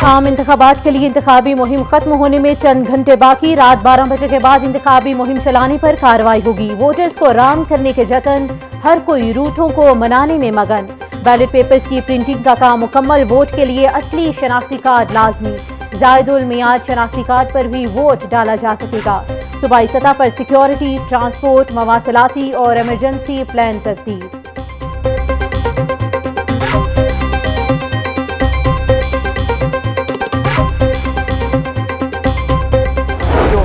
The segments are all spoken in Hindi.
आम इंतखाबात के लिए इंतखाबी मुहिम खत्म होने में चंद घंटे बाकी। रात 12 बजे के बाद इंतखाबी मुहिम चलाने पर कार्रवाई होगी। वोटर्स को राम करने के जतन, हर कोई रूठों को मनाने में मगन। बैलेट पेपर्स की प्रिंटिंग का काम मुकम्मल। वोट के लिए असली शनाख्ती कार्ड लाजमी। जायदुल मियाद शनाख्ती कार्ड पर भी वोट डाला जा सकेगा। सूबाई सतह पर सिक्योरिटी, ट्रांसपोर्ट, मवासलाती और इमरजेंसी प्लान तरतीब।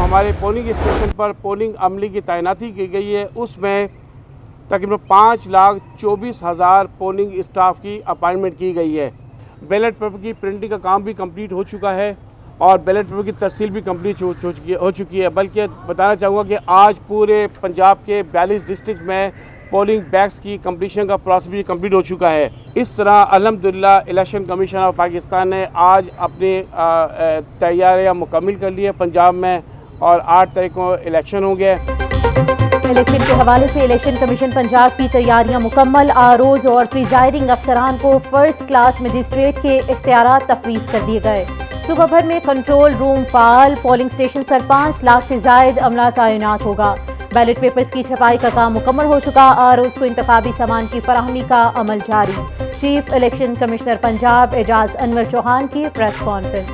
हमारे पोलिंग स्टेशन पर पोलिंग अमले की तैनाती की गई है, उसमें तकरीबन 5,24,000 पोलिंग स्टाफ की अपॉइंटमेंट की गई है। बैलेट पेपर की प्रिंटिंग का काम भी कंप्लीट हो चुका है और बैलेट पेपर की तरसील भी कंप्लीट हो चुकी है। बल्कि बताना चाहूँगा कि आज पूरे पंजाब के 42 डिस्ट्रिक्ट में पोलिंग बैग्स की कंप्लीशन का प्रोसेस भी कंप्लीट हो चुका है। इस तरह अल्हम्दुलिल्लाह इलेक्शन कमीशन ऑफ पाकिस्तान ने आज अपनी तैयारियाँ मुकम्मल कर ली है पंजाब में और 8 तारीख को इलेक्शन हो गया। इलेक्शन के हवाले से इलेक्शन कमीशन पंजाब की तैयारियां मुकम्मल। आरओज और प्रिजाइडिंग अफसरान को फर्स्ट क्लास मजिस्ट्रेट के इख्तियारात तफवीज़ कर दिए गए। सुबह भर में कंट्रोल रूम फाल। पोलिंग स्टेशन पर 5 लाख से जायद अमला तैनात होगा। बैलेट पेपर्स की छपाई का काम मुकम्मल हो चुका। आरओज को इंतखाबी सामान की फराहमी का अमल जारी। Chief election commissioner Punjab Ejaz Anwar Chauhan की प्रेस कॉन्फ्रेंस।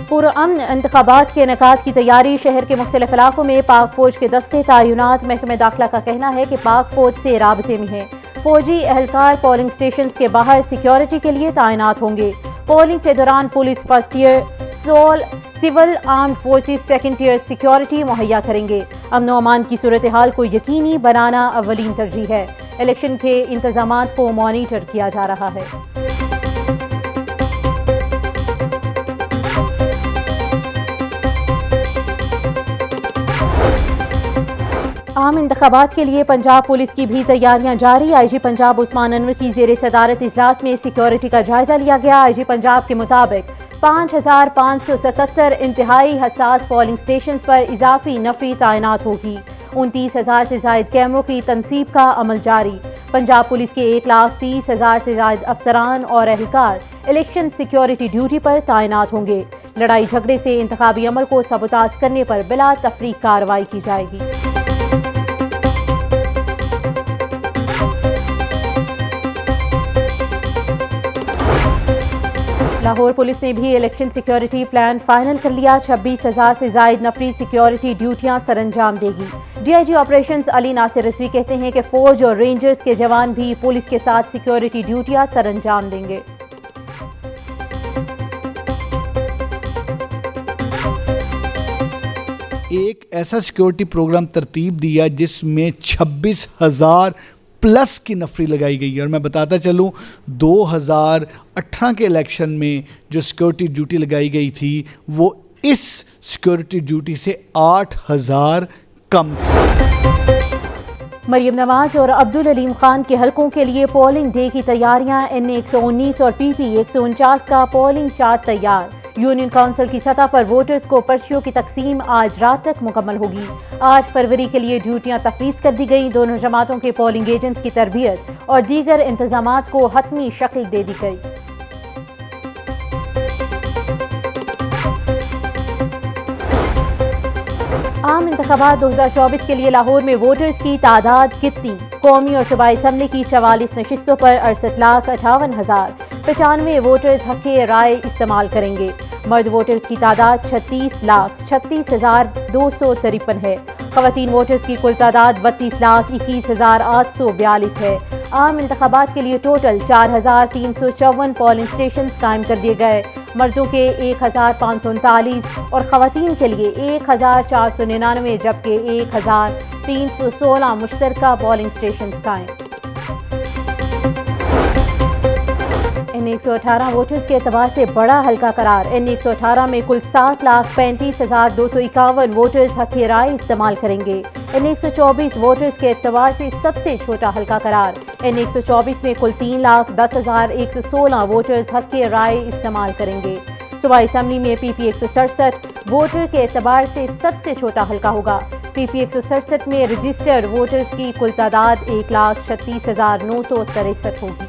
पुरअमन इंतखाबात के इनेकाद की तैयारी। शहर के मुख्तलिफ इलाकों में पाक फौज के दस्ते तैनात। महकमे दाखिला का कहना है कि पाक फौज से राबते में है। फौजी एहलकार पोलिंग स्टेशन के बाहर सिक्योरिटी के लिए तैनात होंगे। पोलिंग के दौरान police first year, civil armed forces second year security मुहैया करेंगे। अमन व अमान की सूरत हाल को यकीनी बनाना अव्वलीन तरजीह है। इलेक्शन के इंतजामात को मॉनिटर किया जा रहा है। आम इंतखाबात के लिए पंजाब पुलिस की भी तैयारियां जारी। आईजी पंजाब उस्मान अनवर की जेर सदारत इजलास में सिक्योरिटी का जायजा लिया गया। आईजी पंजाब के मुताबिक 5,577 इंतहाई हसास पोलिंग स्टेशन पर इजाफी नफरी तैनात होगी। 29,000 से जायद कैमरों की तनसीब का अमल जारी। पंजाब पुलिस के 1,30,000 से जायद अफसरान और एहलकार इलेक्शन सिक्योरिटी ड्यूटी पर तैनात होंगे। लड़ाई झगड़े से इंतखाबी अमल को सबूताज करने पर बिला तफरीक कार्रवाई की जाएगी। लाहौर पुलिस ने भी इलेक्शन सिक्योरिटी प्लान फाइनल कर लिया। 26,000 से जायद नफरी सिक्योरिटी ड्यूटियां सरंजाम देगी। डीआईजी ऑपरेशंस अली नासिर रजवी कहते हैं कि फौज और रेंजर्स के जवान भी पुलिस के साथ सिक्योरिटी ड्यूटियां सरंजाम देंगे। एक ऐसा सिक्योरिटी प्रोग्राम तरतीब दिया जिसमें 26,000 प्लस की नफरी लगाई गई है। और मैं बताता चलूँ 2018 के इलेक्शन में जो सिक्योरिटी ड्यूटी लगाई गई थी वो इस सिक्योरिटी ड्यूटी से 8,000 कम थी। मरियम नवाज और अब्दुल अलीम खान के हलकों के लिए पोलिंग डे की तैयारियां। NA 119 और PP 149 का पोलिंग चार्ट तैयार। यूनियन काउंसिल की सतह पर वोटर्स को पर्चियों की तकसीम आज रात तक मुकम्मल होगी। 8 फरवरी के लिए ड्यूटियां तफवीज़ कर दी गई। दोनों जमातों के पोलिंग एजेंट्स की तरबियत और दीगर इंतजामात को हतमी शक्ल दे दी गई। आम इंतखाबात 2024 के लिए लाहौर में वोटर्स की तादाद कितनी? कौमी और सूबाई असम्बली की 44 नशिस्तों पर 68,58,000 95 वोटर्स हक़ राय इस्तेमाल करेंगे। मर्द वोटर की तादाद 36,36,253 है। ख़वातीन वोटर्स की कुल तादाद 32,21,842 है। आम इंतखाबात के लिए टोटल 4,354 पोलिंग स्टेशन कायम कर दिए गए। मर्दों के 1,539 और ख़वातीन के लिए 1,499 जबकि 1,316 मुश्तरका पोलिंग स्टेशन कायम। NA 118 वोटर्स के एतबार से बड़ा हल्का करार। NA 118 में कुल 7,35,251 वोटर्स हक़ राय इस्तेमाल करेंगे। NA 124 वोटर्स के एतबार से सबसे छोटा हल्का करार। NA 124 में कुल 3,10,116 वोटर्स हक़ राय इस्तेमाल करेंगे। सूबाई असम्बली में PP 167 वोटर के एतबार से सबसे छोटा हल्का होगा। PP 167 में रजिस्टर्ड वोटर्स की कुल तादाद 1,36,963 होगी।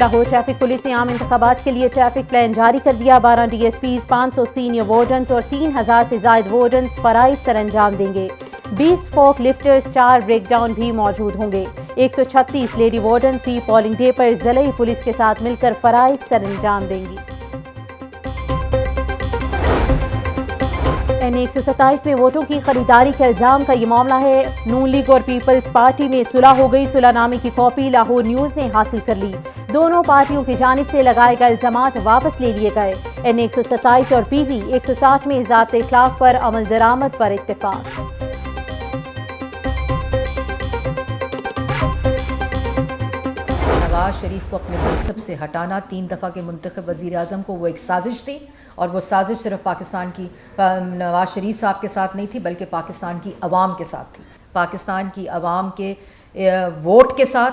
लाहौर ट्रैफिक पुलिस ने आम इंतखाबात के लिए ट्रैफिक प्लान जारी कर दिया। 12 DSPs, 500 सीनियर वार्डन्स और 3000 से ज्यादा वार्डन्स फराइज सरंजाम देंगे। 20 फोक लिफ्टर्स, 4 ब्रेकडाउन भी मौजूद होंगे। 136 लेडी वार्डन्स भी पोलिंग डे पर जिले पुलिस के साथ मिलकर फराइज सरंजाम देंगी। N127 में वोटों की खरीदारी के इल्जाम का ये मामला है। नून लीग और पीपल्स पार्टी में सुलह हो गई। सुलहनामे की कॉपी लाहौर न्यूज ने हासिल कर ली। दोनों पार्टियों की जानिब से लगाए गए इल्जामात वापस ले लिए गए। N127 और PV 160 में ज़ाब्ते इखलाक पर अमल दरामद पर इत्तेफाक। नवाज शरीफ को अपने मनसब से हटाना 3 दफ़ा के मुंतखब वज़ीर आज़म को वो एक साजिश थी, और वो साजिश सिर्फ पाकिस्तान की नवाज शरीफ साहब के साथ नहीं थी बल्कि पाकिस्तान की अवाम के साथ थी। पाकिस्तान की अवाम के वोट के साथ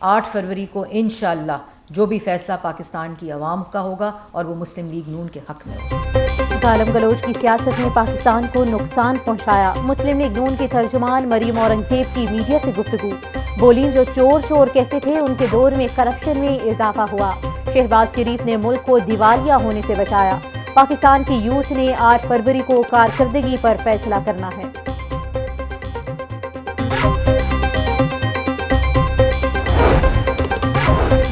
8 फरवरी को इंशाअल्लाह जो भी फैसला पाकिस्तान की अवाम का होगा और वो मुस्लिम लीग नून के हक़ में होगा। गालिब गलोच की सियासत ने पाकिस्तान को नुकसान पहुंचाया। मुस्लिम लीग नून की तर्जुमान मरीम औरंगजेब की मीडिया से गुफ्तगू बोली, जो चोर चोर कहते थे उनके दौर में करप्शन में इजाफा हुआ। शहबाज शरीफ ने मुल्क को दिवालिया होने से बचाया। पाकिस्तान की यूथ ने 8 फरवरी को कारकर्दगी पर फैसला करना है।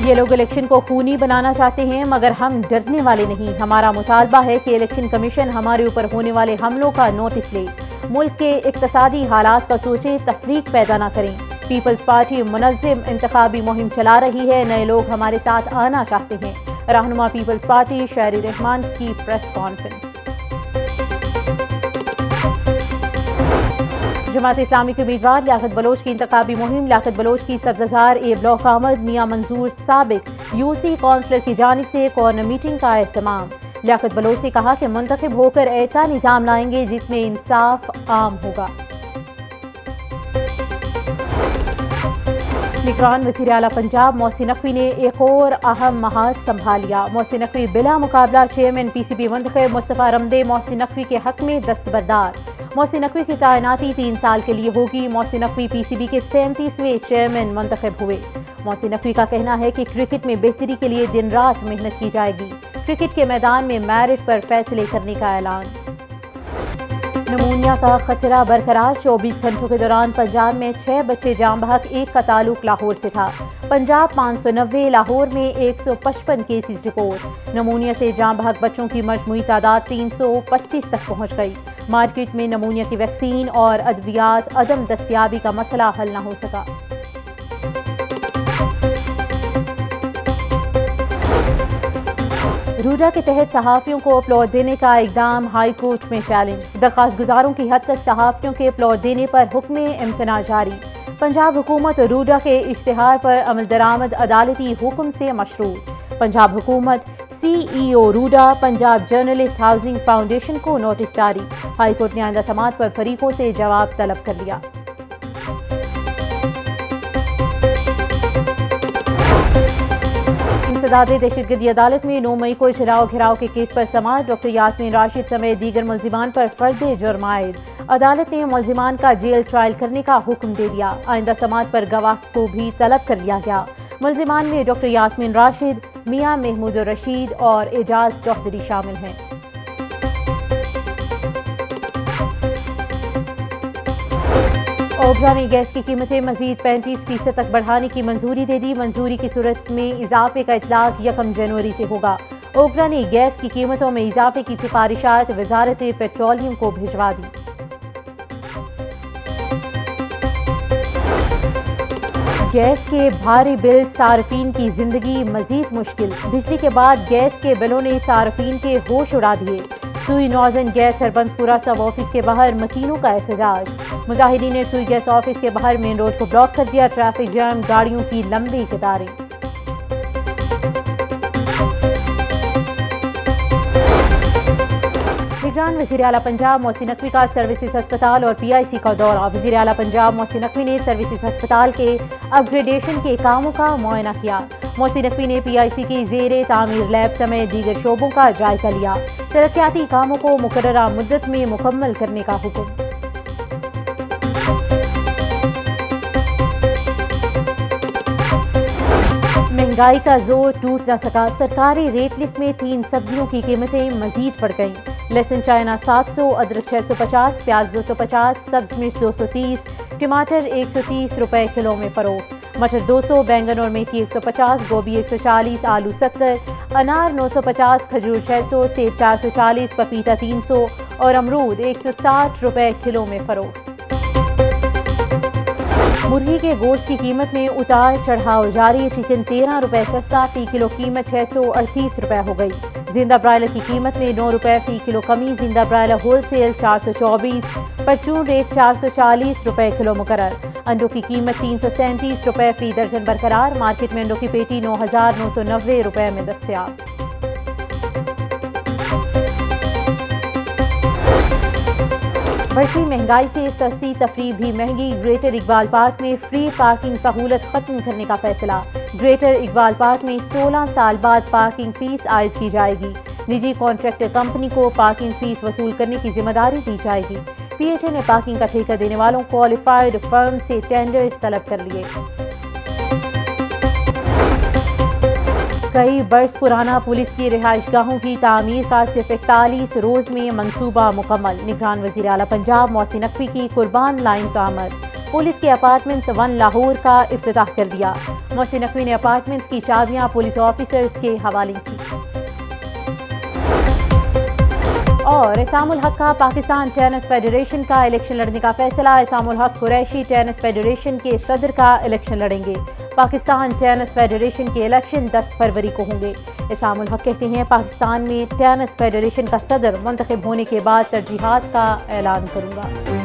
ये लोग इलेक्शन को खूनी बनाना चाहते हैं, मगर हम डरने वाले नहीं। हमारा मुतालबा है कि इलेक्शन कमीशन हमारे ऊपर होने वाले हमलों का नोटिस ले, मुल्क के इक्तसादी हालात का सोचे, तफरीक पैदा ना करें। पीपल्स पार्टी मुनज़्ज़म इंतखाबी मुहिम चला रही है। नए लोग हमारे साथ आना चाहते हैं। रहनुमा पीपल्स पार्टी शायरी रहमान की प्रेस कॉन्फ्रेंस। जमात इस्लामी के उम्मीदवार लियाकत बलोच की इंतखाबी मुहिम। लियाकत बलोच की सब्ज़जार ए ब्लॉक आमद मियाँ मंजूर साबिक यूसी काउंसलर की जानिब से कॉर्नर मीटिंग का एहतमाम। लियाकत बलोच ने कहा कि मुंतखब होकर ऐसा निज़ाम लाएंगे जिसमें इंसाफ आम होगा। निगरान वज़ीर आला पंजाब मोहसिन नकवी ने एक और अहम महाज संभाल लिया। मोहसिन नकवी बिला मुकाबला चेयरमैन PCB मुंतखब। मुस्तफ़ा रमदे मोहसिन नकवी के हक में दस्तबरदार। मोहसिन नकवी की तैनाती 3 साल के लिए होगी। मोहसिन नकवी PCB के 37वें चेयरमैन मुंतखब हुए। मोहसिन नकवी का कहना है कि क्रिकेट में बेहतरी के लिए दिन रात मेहनत की जाएगी। क्रिकेट के मैदान में मैरिट पर फैसले करने का ऐलान। नमूनिया का खतरा बरकरार। 24 घंटों के दौरान पंजाब में 6 बच्चे जाम बहक। एक का ताल्लुक लाहौर से था। पंजाब 590, लाहौर में 155 केसेस रिपोर्ट। नमूनिया से जाम बहक बच्चों की मजमूई तादाद 325 तक पहुँच गई। मार्केट में नमूनिया की वैक्सीन और अद्वियात अदम दस्तियाबी का मसला हल न हो सका। रूडा के तहत सहाफ़ियों को प्लॉट देने का इक़दाम हाई कोर्ट में चैलेंज। दरख्वास्त गुजारों की हद तक सहाफ़ियों के प्लॉट देने पर हुक्म इम्तना जारी। पंजाब हुकूमत रूडा के इश्तिहार पर अमल दरामद अदालती हुक्म से मशरूत। पंजाब हुकूमत CEO RUDA Punjab journalist housing foundation को नोटिस जारी। हाई कोर्ट ने आइंदा समाअत पर फरीकों से जवाब तलब कर लिया। इंसदादे दहशतगर्दी अदालत में 9 मई को चलाओ घिराव के केस पर समाअत। डॉक्टर यास्मीन राशिद समेत दीगर मुल्जिमान पर फर्द जुर्म आयद। अदालत ने मुल्जिमान का जेल ट्रायल करने का हुक्म दे दिया। आइंदा समाअत पर गवाह को भी तलब कर लिया गया। मुल्जिमान में डॉक्टर यास्मीन राशिद, मियाँ महमूद रशीद और एजाज चौधरी शामिल हैं। ओबरा ने गैस की कीमतें मजीद 35% तक बढ़ाने की मंजूरी दे दी। मंजूरी की सूरत में इजाफे का इतलाक 1 जनवरी से होगा। ओबरा ने गैस की कीमतों में इजाफे की सिफारिशात वजारत पेट्रोलियम को भिजवा दी। गैस के भारी बिल सार्फिन की जिंदगी मजीद मुश्किल। बिजली के बाद गैस के बिलों ने सार्फिन के होश उड़ा दिए। सुई नॉर्दर्न गैस सरबंसपुरा सब ऑफिस के बाहर मकीनों का एहतजाज। मुजाहिदीन ने सुई गैस ऑफिस के बाहर मेन रोड को ब्लॉक कर दिया। ट्रैफिक जाम, गाड़ियों की लंबी कतारें। निगरान वज़ीर आला पंजाब मोहसिन नकवी का सर्विसेज अस्पताल और PIC का दौरा। वज़ीर आला पंजाब मोहसिन नकवी ने सर्विसेज अस्पताल के अपग्रेडेशन के कामों का मुआयना किया। मोहसिन नकवी ने PIC की ज़ेरे तामीर लैब समेत दीगर शोबों का जायजा लिया। तरक्याती कामों को मुकर्ररा मुद्दत में मुकम्मल करने का हुक्म। महंगाई का जोर टूट न सका। सरकारी रेट लिस्ट में 3 सब्जियों की कीमतें मजीद बढ़ गईं। लहसुन चाइना 700, अदरक 650, प्याज 250, सब्ज मिर्च 230, टमाटर 130 रुपए किलो में फरोख्त। मटर 200, बैंगन और मेथी 150, गोभी 140, आलू 70, अनार 950, खजूर 600, सेब 440, पपीता 300 और अमरूद 160 रुपए किलो में फरोख्त। मुर्गी के गोश्त की कीमत में उतार चढ़ाव जारी। चिकन 13 रुपए सस्ता, फी किलो कीमत 638 रुपए हो गई। जिंदा ब्रायलर की कीमत में 9 रुपए फी किलो कमी। जिंदा ब्रायलर होलसेल 424, परचून रेट 440 रुपए किलो मुकर्रर। अंडों की कीमत 337 रुपए फी दर्जन बरकरार। मार्केट में अंडों की पेटी 9,990 रुपए में दस्तयाब। बढ़ती महंगाई से सस्ती तफरीह भी महंगी। ग्रेटर इकबाल पार्क में फ्री पार्किंग सहूलत खत्म करने का फैसला। ग्रेटर इकबाल पार्क में 16 साल बाद पार्किंग फीस आयद की जाएगी। निजी कॉन्ट्रैक्टर कंपनी को पार्किंग फीस वसूल करने की जिम्मेदारी दी जाएगी। PHA ने पार्किंग का ठेका देने वालों क्वालिफाइड फर्म से टेंडर्स तलब कर लिए। कई बरस पुराना पुलिस की रिहाइशगाहों की तामीर का सिर्फ 41 रोज़ में मंसूबा मुकम्मल। निगरान वज़ीर आला पंजाब मोहसिन नकवी की कुर्बान लाइन्स आमद। पुलिस के अपार्टमेंट्स 1 लाहौर का इफ्तिताह कर दिया। मोहसिन नकवी ने अपार्टमेंट्स की चाबियां पुलिस ऑफिसर्स के हवाले की। और एसामुल हक का पाकिस्तान टेनिस फेडरेशन का इलेक्शन लड़ने का फैसला। एसामुल हक कुरैशी टेनिस फेडरेशन के सदर का इलेक्शन लड़ेंगे। पाकिस्तान टेनिस फेडरेशन के इलेक्शन 10 फरवरी को होंगे। एसामुल हक कहते हैं, पाकिस्तान में टेनिस फेडरेशन का सदर मुंतखब होने के बाद तरजीहात का ऐलान करूंगा।